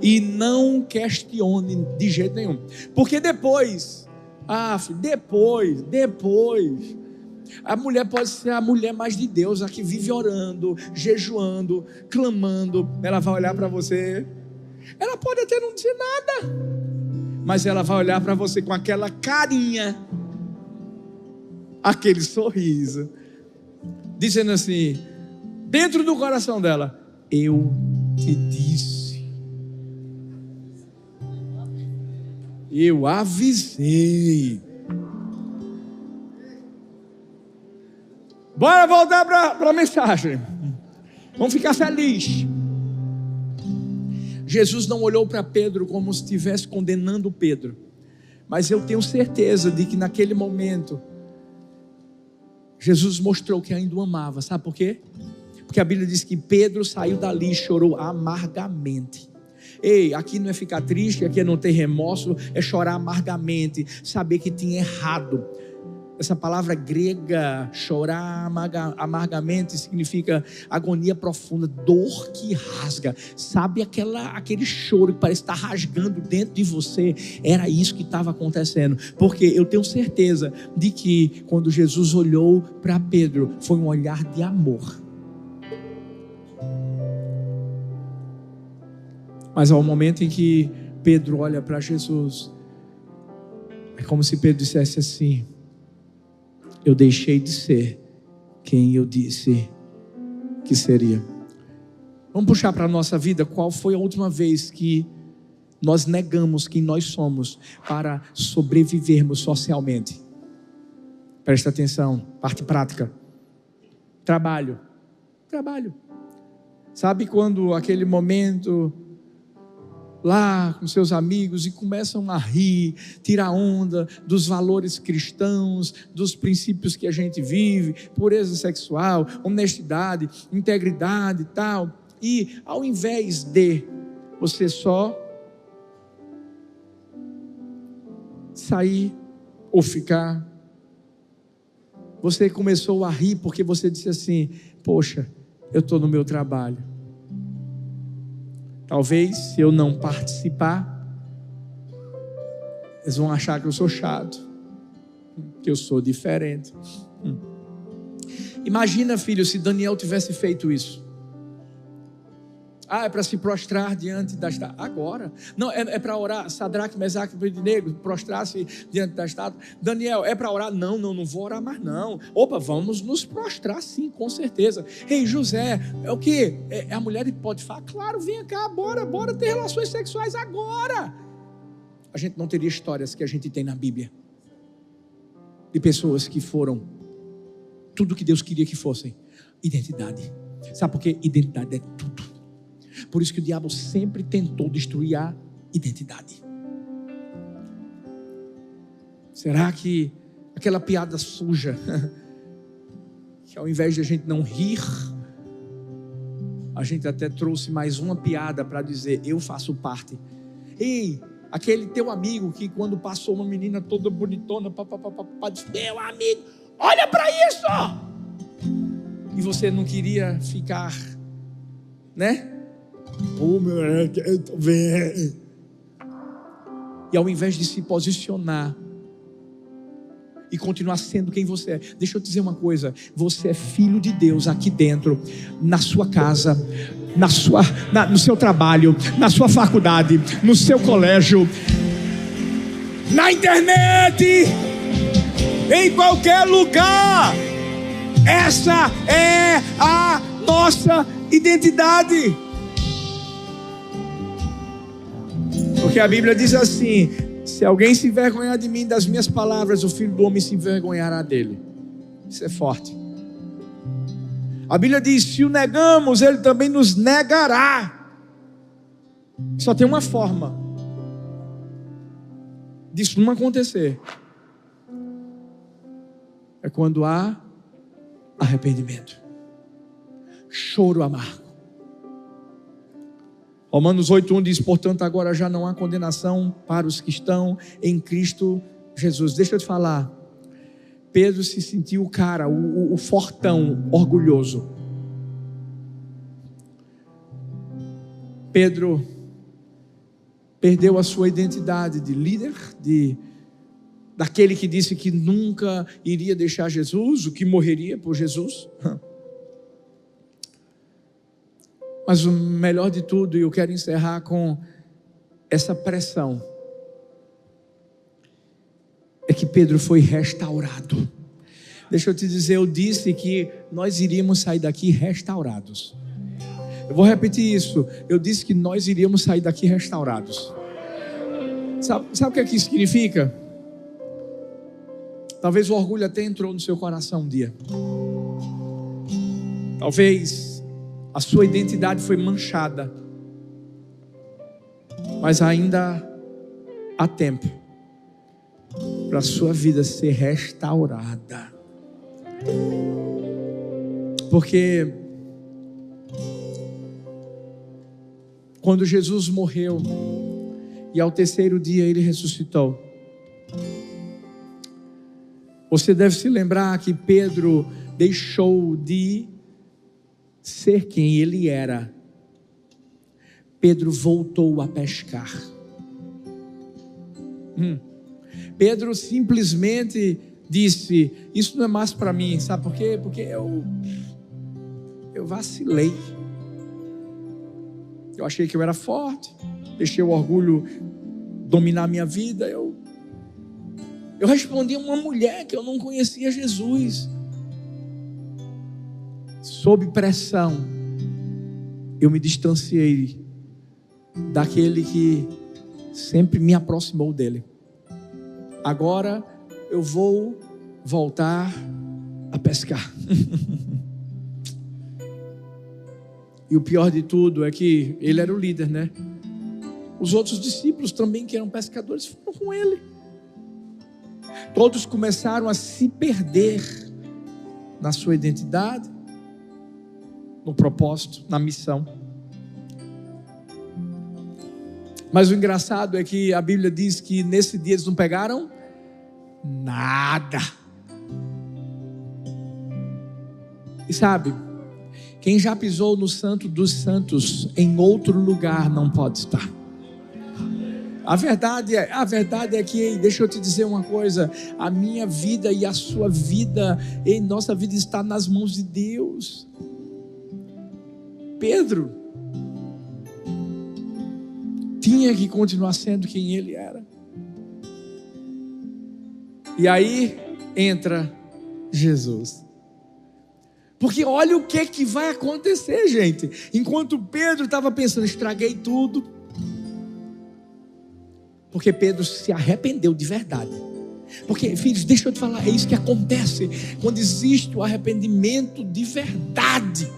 E não questione de jeito nenhum. Porque depois, A mulher pode ser a mulher mais de Deus, a que vive orando, jejuando, clamando. Ela vai olhar para você, ela pode até não dizer nada, mas ela vai olhar para você com aquela carinha, aquele sorriso, dizendo assim, dentro do coração dela: eu te disse, eu avisei. Bora voltar para a mensagem. Vamos ficar felizes. Jesus não olhou para Pedro como se estivesse condenando Pedro, mas eu tenho certeza de que naquele momento Jesus mostrou que ainda o amava. Sabe por quê? Porque a Bíblia diz que Pedro saiu dali e chorou amargamente. Ei, aqui não é ficar triste, aqui é não ter remorso, é chorar amargamente, saber que tinha errado. Essa palavra grega, chorar amargamente, significa agonia profunda, dor que rasga. Sabe aquele choro que parece estar rasgando dentro de você? Era isso que estava acontecendo. Porque eu tenho certeza de que quando Jesus olhou para Pedro, foi um olhar de amor. Mas ao momento em que Pedro olha para Jesus, é como se Pedro dissesse assim: eu deixei de ser quem eu disse que seria. Vamos puxar para a nossa vida. Qual foi a última vez que nós negamos quem nós somos para sobrevivermos socialmente? Presta atenção, parte prática. Trabalho. Sabe quando aquele momento lá com seus amigos e começam a rir, tirar onda dos valores cristãos, dos princípios que a gente vive, pureza sexual, honestidade, integridade e tal, e ao invés de você só sair ou ficar, você começou a rir porque você disse assim: poxa, eu estou no meu trabalho, talvez se eu não participar, eles vão achar que eu sou chato, que eu sou diferente. Imagina, filho, se Daniel tivesse feito isso. É para se prostrar diante da estátua. Agora. Não, é para orar. Sadraque, Mesaque e Abednego prostrar-se diante da estátua. Daniel, é para orar? Não vou orar mais não. Opa, vamos nos prostrar sim, com certeza. Ei, José, é o quê? A mulher de Potifar? Claro, vem cá, bora ter relações sexuais agora. A gente não teria histórias que a gente tem na Bíblia, de pessoas que foram tudo que Deus queria que fossem. Identidade. Sabe por quê? Identidade é tudo. Por isso que o diabo sempre tentou destruir a identidade. Será que aquela piada suja, que ao invés de a gente não rir, a gente até trouxe mais uma piada para dizer: eu faço parte. Ei, aquele teu amigo que quando passou uma menina toda bonitona, disse: meu amigo, olha para isso! E você não queria ficar, né? Eu tô vendo. E ao invés de se posicionar e continuar sendo quem você é, deixa eu te dizer uma coisa: você é filho de Deus aqui dentro, na sua casa, no seu trabalho, na sua faculdade, no seu colégio, na internet, em qualquer lugar. Essa é a nossa identidade. Porque a Bíblia diz assim: se alguém se envergonhar de mim, das minhas palavras, o Filho do Homem se envergonhará dele. Isso é forte. A Bíblia diz: se o negamos, ele também nos negará. Só tem uma forma disso não acontecer: é quando há arrependimento, choro amargo. Romanos 8:1 diz: portanto agora já não há condenação para os que estão em Cristo Jesus. Deixa eu te falar, Pedro se sentiu o cara, o fortão, orgulhoso. Pedro perdeu a sua identidade de líder, de daquele que disse que nunca iria deixar Jesus, o que morreria por Jesus. Mas o melhor de tudo, e eu quero encerrar com essa pressão, é que Pedro foi restaurado. Deixa eu te dizer, eu disse que nós iríamos sair daqui restaurados. Eu vou repetir isso. Eu disse que nós iríamos sair daqui restaurados. Sabe o que é que isso significa? Talvez o orgulho até entrou no seu coração um dia. Talvez a sua identidade foi manchada. Mas ainda há tempo para a sua vida ser restaurada. Porque quando Jesus morreu e ao terceiro dia ele ressuscitou, você deve se lembrar que Pedro deixou de ser quem ele era. Pedro voltou a pescar. Pedro simplesmente disse: isso não é mais para mim. Sabe por quê? Porque eu vacilei. Eu achei que eu era forte, deixei o orgulho dominar minha vida. Eu respondi a uma mulher que eu não conhecia Jesus. Sob pressão, eu me distanciei daquele que sempre me aproximou dele. Agora eu vou voltar a pescar. E o pior de tudo é que ele era o líder, né? Os outros discípulos também, que eram pescadores, foram com ele. Todos começaram a se perder na sua identidade, no propósito, na missão. Mas o engraçado é que a Bíblia diz que nesse dia eles não pegaram nada. E sabe, quem já pisou no Santo dos Santos em outro lugar não pode estar. A verdade é que, deixa eu te dizer uma coisa, a minha vida e a sua vida, e nossa vida está nas mãos de Deus. Pedro tinha que continuar sendo quem ele era. E aí entra Jesus. Porque olha o que vai acontecer, gente. Enquanto Pedro estava pensando, estraguei tudo. Porque Pedro se arrependeu de verdade. Porque, filhos, deixa eu te falar, é isso que acontece quando existe o arrependimento de verdade.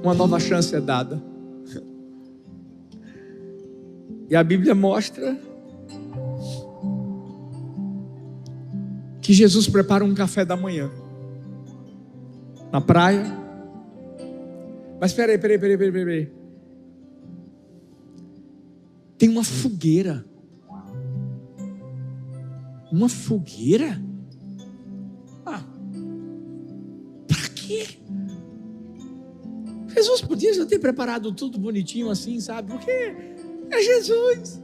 Uma nova chance é dada. E a Bíblia mostra que Jesus prepara um café da manhã na praia. Mas peraí. Tem uma fogueira. Uma fogueira? Para quê? Jesus podia já ter preparado tudo bonitinho assim, sabe? Porque é Jesus.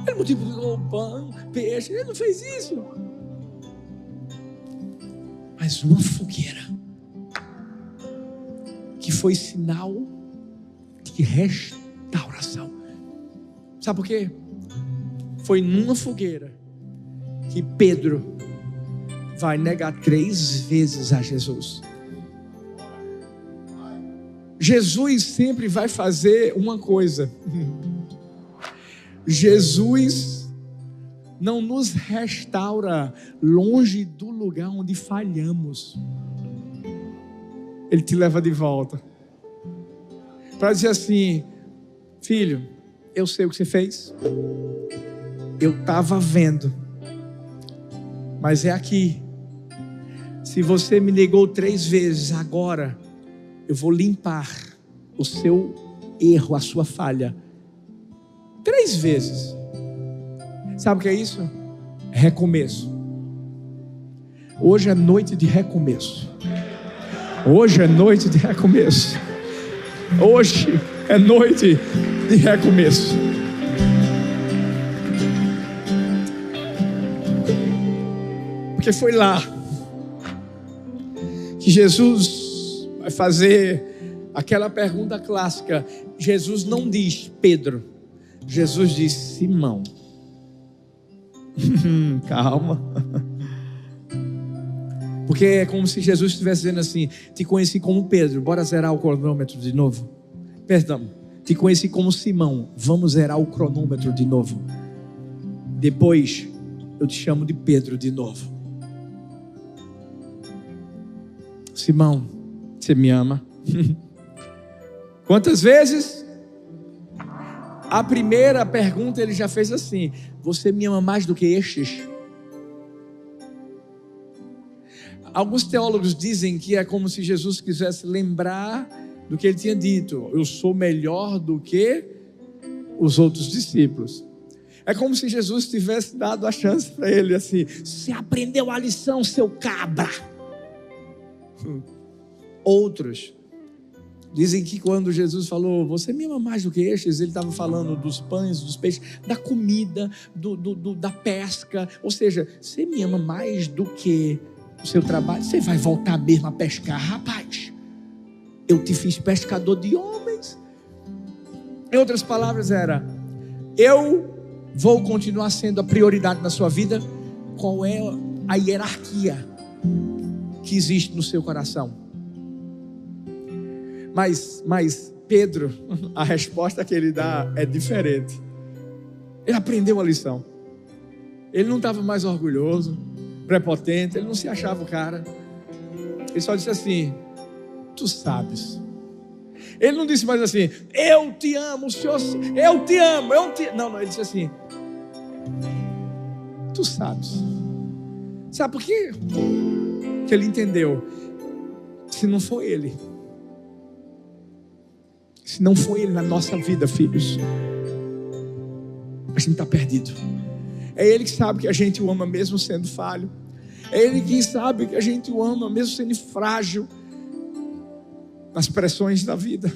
Ele multiplicou pão, peixe, ele não fez isso. Mas uma fogueira que foi sinal de restauração. Sabe por quê? Foi numa fogueira que Pedro vai negar 3 vezes a Jesus. Jesus sempre vai fazer uma coisa. Jesus não nos restaura longe do lugar onde falhamos. Ele te leva de volta para dizer assim: filho, eu sei o que você fez, eu estava vendo, mas é aqui. Se você me negou 3 vezes, agora eu vou limpar o seu erro, a sua falha 3 vezes. Sabe o que é isso? Recomeço. Hoje é noite de recomeço. Hoje é noite de recomeço. Hoje é noite de recomeço. Porque foi lá que Jesus vai fazer aquela pergunta clássica. Jesus não diz Pedro, Jesus diz Simão. Calma. Porque é como se Jesus estivesse dizendo assim: te conheci como Pedro, bora zerar o cronômetro de novo. Perdão, te conheci como Simão, vamos zerar o cronômetro de novo. Depois eu te chamo de Pedro de novo. Simão, você me ama? Quantas vezes? A primeira pergunta ele já fez assim: você me ama mais do que estes? Alguns teólogos dizem que é como se Jesus quisesse lembrar do que ele tinha dito: eu sou melhor do que os outros discípulos. É como se Jesus tivesse dado a chance para ele assim: você aprendeu a lição, seu cabra. Outros dizem que quando Jesus falou, você me ama mais do que estes, ele estava falando dos pães, dos peixes, da comida, da pesca. Ou seja, você me ama mais do que o seu trabalho. Você vai voltar mesmo a pescar, rapaz? Eu te fiz pescador de homens. Em outras palavras era: eu vou continuar sendo a prioridade na sua vida. Qual é a hierarquia que existe no seu coração? Mas Pedro, a resposta que ele dá é diferente. Ele aprendeu a lição. Ele não estava mais orgulhoso, prepotente, ele não se achava o cara. Ele só disse assim: tu sabes. Ele não disse mais assim: eu te amo, Senhor, eu te amo, eu te... Não, ele disse assim: tu sabes. Sabe por quê? Que ele entendeu: se não for ele, se não for ele na nossa vida, filhos, a gente está perdido. É ele que sabe que a gente o ama mesmo sendo falho. É ele que sabe que a gente o ama mesmo sendo frágil nas pressões da vida,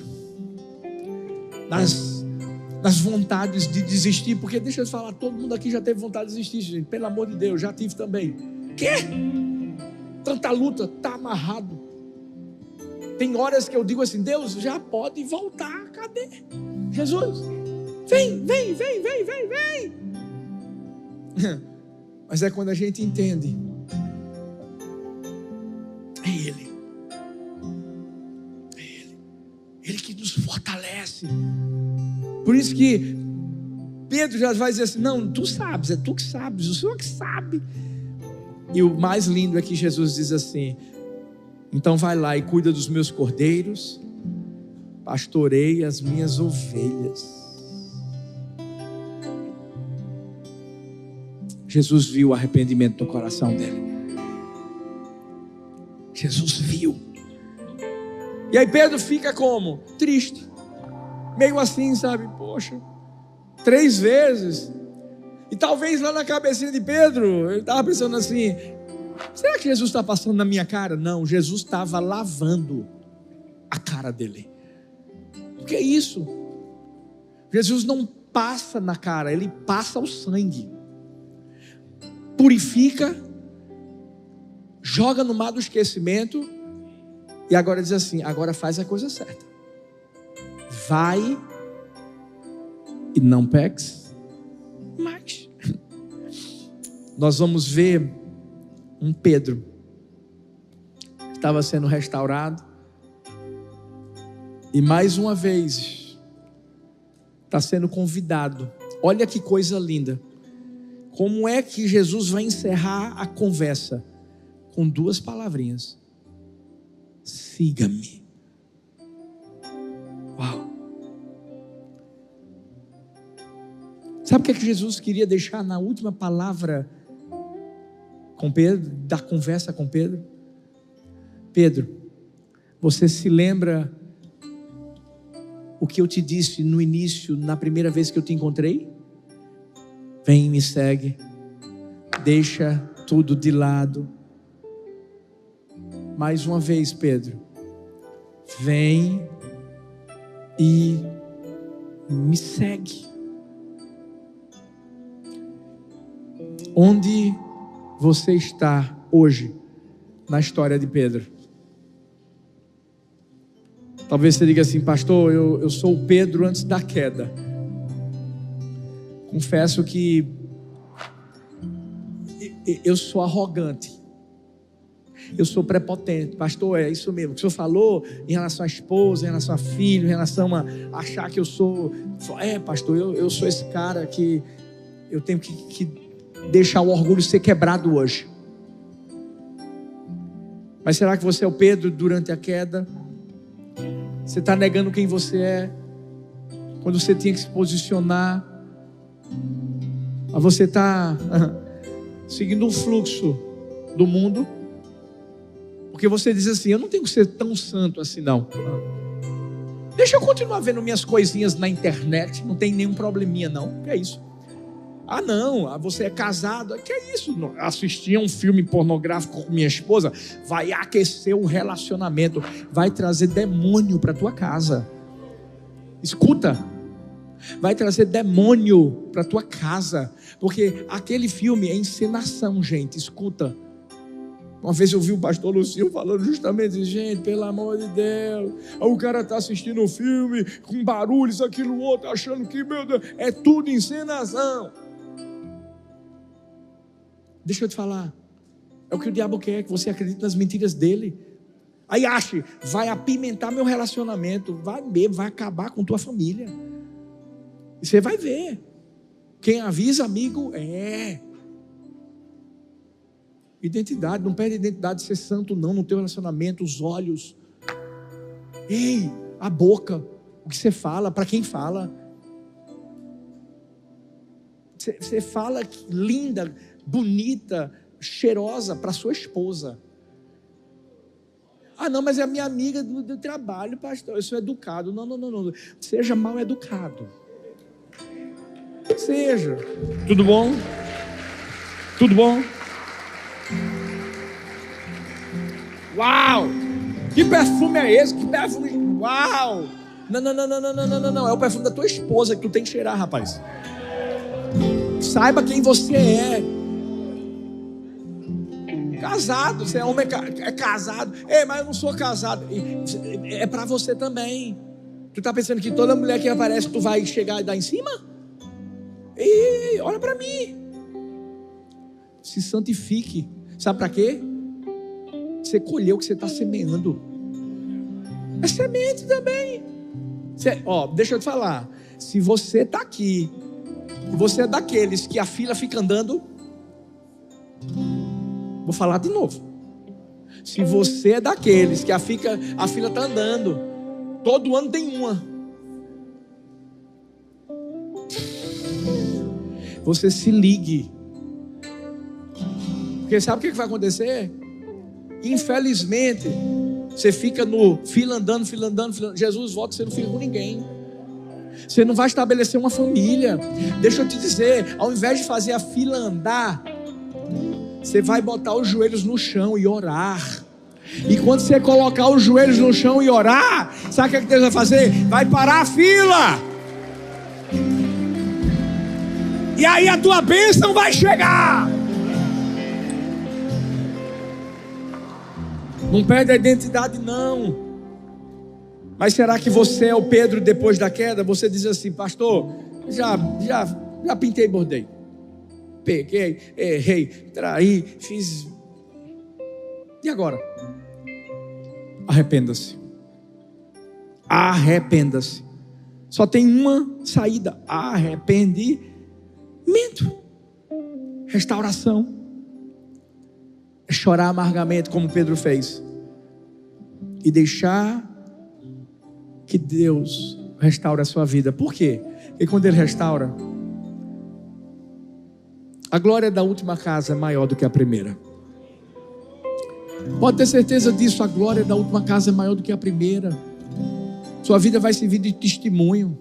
nas vontades de desistir. Porque deixa eu falar, todo mundo aqui já teve vontade de desistir, gente. Pelo amor de Deus, já tive também. Quê? Tanta luta, tá amarrado. Tem horas que eu digo assim: Deus, já pode voltar, cadê? Jesus, vem. Mas é quando a gente entende, é Ele que nos fortalece. Por isso que Pedro já vai dizer assim: não, tu sabes, é tu que sabes, o Senhor que sabe. E o mais lindo é que Jesus diz assim: então vai lá e cuida dos meus cordeiros, pastorei as minhas ovelhas. Jesus viu o arrependimento no coração dele. Jesus viu. E aí Pedro fica como? Triste. Meio assim, sabe? Poxa, 3 vezes. E talvez lá na cabecinha de Pedro, ele estava pensando assim: será que Jesus está passando na minha cara? Não, Jesus estava lavando a cara dele. O que é isso? Jesus não passa na cara, ele passa o sangue. Purifica, joga no mar do esquecimento e agora diz assim: agora faz a coisa certa. Vai e não peques mais. Nós vamos ver um Pedro que estava sendo restaurado e mais uma vez está sendo convidado. Olha que coisa linda. Como é que Jesus vai encerrar a conversa? Com 2 palavrinhas: siga-me. Uau! Sabe o que é que Jesus queria deixar na última palavra com Pedro, da conversa com Pedro? Pedro, você se lembra o que eu te disse no início, na primeira vez que eu te encontrei? Vem e me segue, deixa tudo de lado. Mais uma vez, Pedro, vem e me segue. Onde você está, hoje na história de Pedro. Talvez você diga assim: pastor, eu sou o Pedro antes da queda. Confesso que eu sou arrogante, eu sou prepotente. Pastor, é isso mesmo que o senhor falou em relação à esposa, em relação a filho, em relação a achar que eu sou... pastor, eu sou esse cara que eu tenho que deixar o orgulho ser quebrado hoje. Mas será que você é o Pedro durante a queda? Você está negando quem você é, quando você tinha que se posicionar? Mas você está seguindo o fluxo do mundo, porque você diz assim: eu não tenho que ser tão santo assim não. Deixa eu continuar vendo minhas coisinhas na internet, não tem nenhum probleminha não. Que é isso? Ah não, você é casado, que é isso? Assistir um filme pornográfico com minha esposa vai aquecer o relacionamento, vai trazer demônio para tua casa. Escuta, vai trazer demônio para tua casa, porque aquele filme é encenação, gente. Escuta, uma vez eu vi o pastor Lucio falando justamente: gente, pelo amor de Deus, o cara está assistindo um filme com barulhos, aquilo outro, achando que, meu Deus, é tudo encenação. Deixa eu te falar, é o que o diabo quer, que você acredite nas mentiras dele. Aí ache, vai apimentar meu relacionamento, vai mesmo, vai acabar com tua família. E você vai ver. Quem avisa, amigo, identidade, não perde a identidade de ser santo não, no teu relacionamento, os olhos. Ei, a boca, o que você fala, para quem fala. Você fala linda, bonita, cheirosa para sua esposa. Ah não, mas é a minha amiga do trabalho, pastor, eu sou educado. Não, seja mal educado. Seja. Tudo bom? Tudo bom? Uau! Que perfume é esse? Que perfume? Uau! Não, é o perfume da tua esposa que tu tem que cheirar, rapaz. Saiba quem você é. Casado, você é homem, é casado. Mas eu não sou casado. É para você também. Tu tá pensando que toda mulher que aparece tu vai chegar e dar em cima? Ei, olha para mim. Se santifique. Sabe para quê? Você colheu o que você está semeando. É semente também. Deixa eu te falar. Se você está aqui, e você é daqueles que a fila fica andando, vou falar de novo. Se você é daqueles que a fila está andando, todo ano tem uma. Você se ligue. Porque sabe o que vai acontecer? Infelizmente, você fica no fila andando. Jesus volta, você não fica com ninguém. Você não vai estabelecer uma família. Deixa eu te dizer, ao invés de fazer a fila andar, você vai botar os joelhos no chão e orar. E quando você colocar os joelhos no chão e orar, sabe o que Deus vai fazer? Vai parar a fila. E aí a tua bênção vai chegar. Não perde a identidade não. Mas será que você é o Pedro depois da queda? Você diz assim: pastor, já pintei e bordei, peguei, errei, traí, fiz. E agora? Arrependa-se. Arrependa-se. Só tem uma saída: arrependimento. Restauração. É chorar amargamente, como Pedro fez, e deixar que Deus restaure a sua vida. Por quê? Porque quando Ele restaura, a glória da última casa é maior do que a primeira. Pode ter certeza disso. A glória da última casa é maior do que a primeira. Sua vida vai servir de testemunho.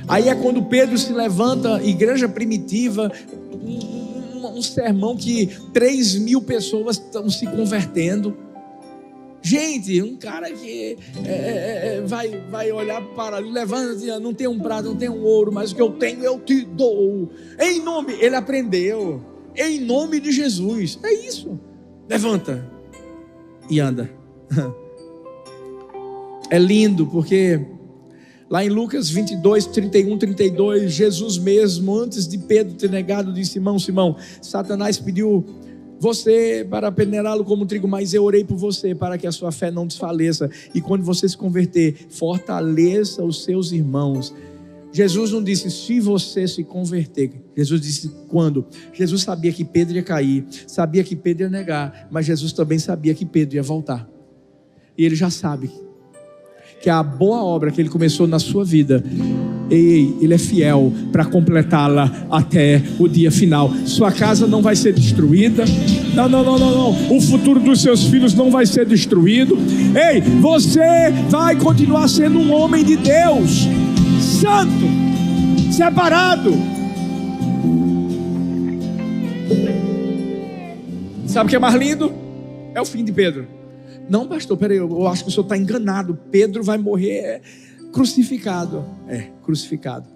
Aí é quando Pedro se levanta, igreja primitiva, um sermão que 3.000 pessoas estão se convertendo. Gente, um cara que vai olhar para ali, levanta, não tem um prata, não tem um ouro, mas o que eu tenho eu te dou. Em nome, ele aprendeu. em nome de Jesus. É isso. Levanta e anda. É lindo porque lá em Lucas 22, 31, 32, Jesus mesmo, antes de Pedro ter negado, disse: Simão, Simão, Satanás pediu você para peneirá-lo como trigo, mas eu orei por você para que a sua fé não desfaleça, e quando você se converter, fortaleça os seus irmãos. Jesus não disse se você se converter, Jesus disse quando. Jesus sabia que Pedro ia cair, sabia que Pedro ia negar, mas Jesus também sabia que Pedro ia voltar. E ele já sabe que a boa obra que ele começou na sua vida, ele é fiel para completá-la até o dia final. Sua casa não vai ser destruída. Não. O futuro dos seus filhos não vai ser destruído. Ei, você vai continuar sendo um homem de Deus, santo, separado. Sabe o que é mais lindo? É o fim de Pedro. Não, pastor, peraí, eu acho que o senhor está enganado. Pedro vai morrer crucificado. Crucificado.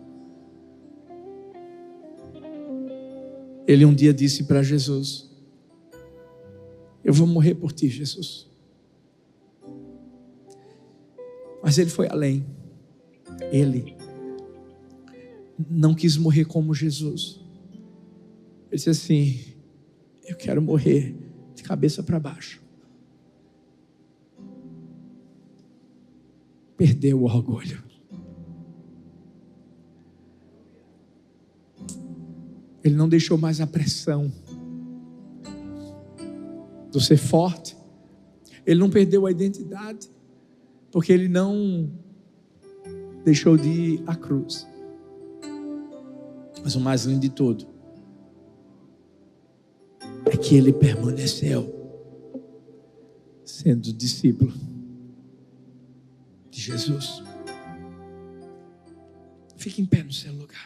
Ele um dia disse para Jesus: eu vou morrer por ti, Jesus. Mas ele foi além. Ele não quis morrer como Jesus. Ele disse assim: eu quero morrer de cabeça para baixo. Perdeu o orgulho. Ele não deixou mais a pressão do ser forte. Ele não perdeu a identidade, porque ele não deixou de ir à cruz. Mas o mais lindo de tudo é que ele permaneceu sendo discípulo de Jesus. Fique em pé no seu lugar.